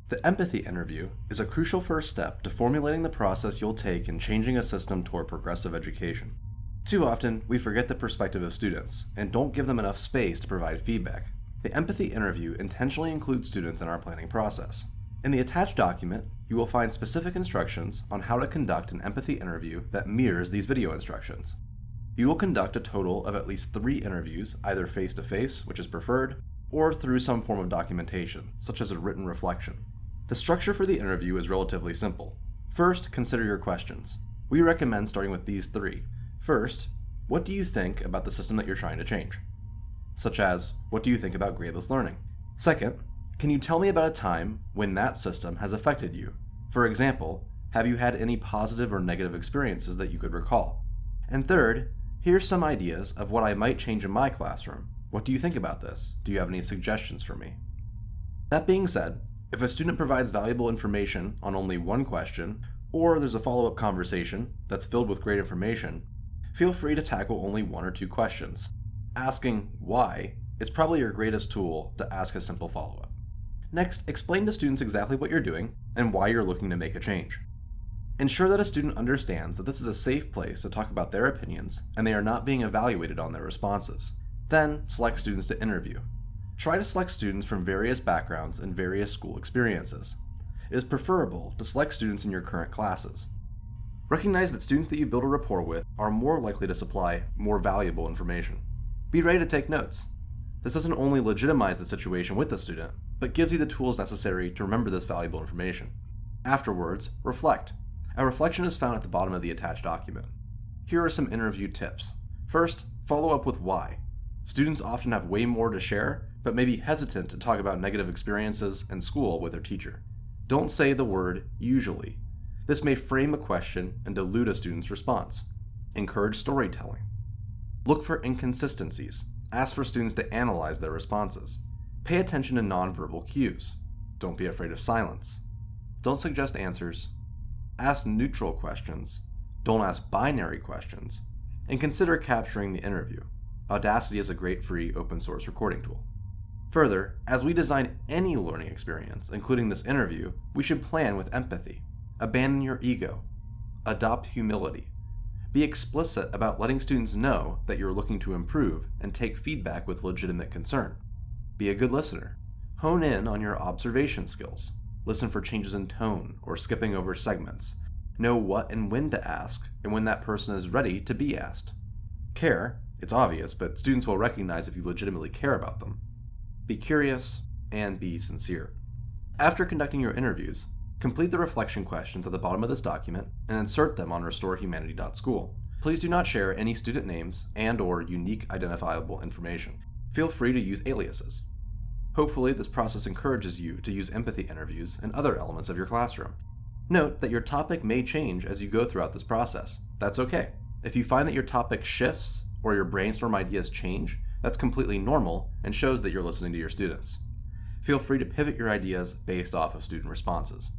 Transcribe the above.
The empathy interview is a crucial first step to formulating the process you'll take in changing a system toward progressive education. Too often, we forget the perspective of students and don't give them enough space to provide feedback. The empathy interview intentionally includes students in our planning process. In the attached document, you will find specific instructions on how to conduct an empathy interview that mirrors these video instructions. You will conduct a total of at least 3 interviews, either face-to-face, which is preferred, or through some form of documentation, such as a written reflection. The structure for the interview is relatively simple. First, consider your questions. We recommend starting with these 3. First, what do you think about the system that you're trying to change? Such as, what do you think about gradeless learning? Second, can you tell me about a time when that system has affected you? For example, have you had any positive or negative experiences that you could recall? And third, here's some ideas of what I might change in my classroom. What do you think about this? Do you have any suggestions for me? That being said, if a student provides valuable information on only one question, or there's a follow-up conversation that's filled with great information, feel free to tackle only 1 or 2 questions. Asking why is probably your greatest tool to ask a simple follow-up. Next, explain to students exactly what you're doing and why you're looking to make a change. Ensure that a student understands that this is a safe place to talk about their opinions and they are not being evaluated on their responses. Then, select students to interview. Try to select students from various backgrounds and various school experiences. It is preferable to select students in your current classes. Recognize that students that you build a rapport with are more likely to supply more valuable information. Be ready to take notes. This doesn't only legitimize the situation with the student, but gives you the tools necessary to remember this valuable information. Afterwards, reflect. A reflection is found at the bottom of the attached document. Here are some interview tips. First, follow up with why. Students often have way more to share, but may be hesitant to talk about negative experiences in school with their teacher. Don't say the word usually. This may frame a question and dilute a student's response. Encourage storytelling. Look for inconsistencies. Ask for students to analyze their responses. Pay attention to nonverbal cues. Don't be afraid of silence. Don't suggest answers. Ask neutral questions. Don't ask binary questions. And consider capturing the interview. Audacity is a great free open source recording tool. Further, as we design any learning experience, including this interview, we should plan with empathy. Abandon your ego. Adopt humility. Be explicit about letting students know that you're looking to improve and take feedback with legitimate concern. Be a good listener. Hone in on your observation skills. Listen for changes in tone or skipping over segments. Know what and when to ask and when that person is ready to be asked. Care. It's obvious, but students will recognize if you legitimately care about them. Be curious and be sincere. After conducting your interviews, complete the reflection questions at the bottom of this document and insert them on restorehumanity.school. Please do not share any student names and/or unique identifiable information. Feel free to use aliases. Hopefully, this process encourages you to use empathy interviews and other elements of your classroom. Note that your topic may change as you go throughout this process. That's okay. If you find that your topic shifts or your brainstorm ideas change, that's completely normal and shows that you're listening to your students. Feel free to pivot your ideas based off of student responses.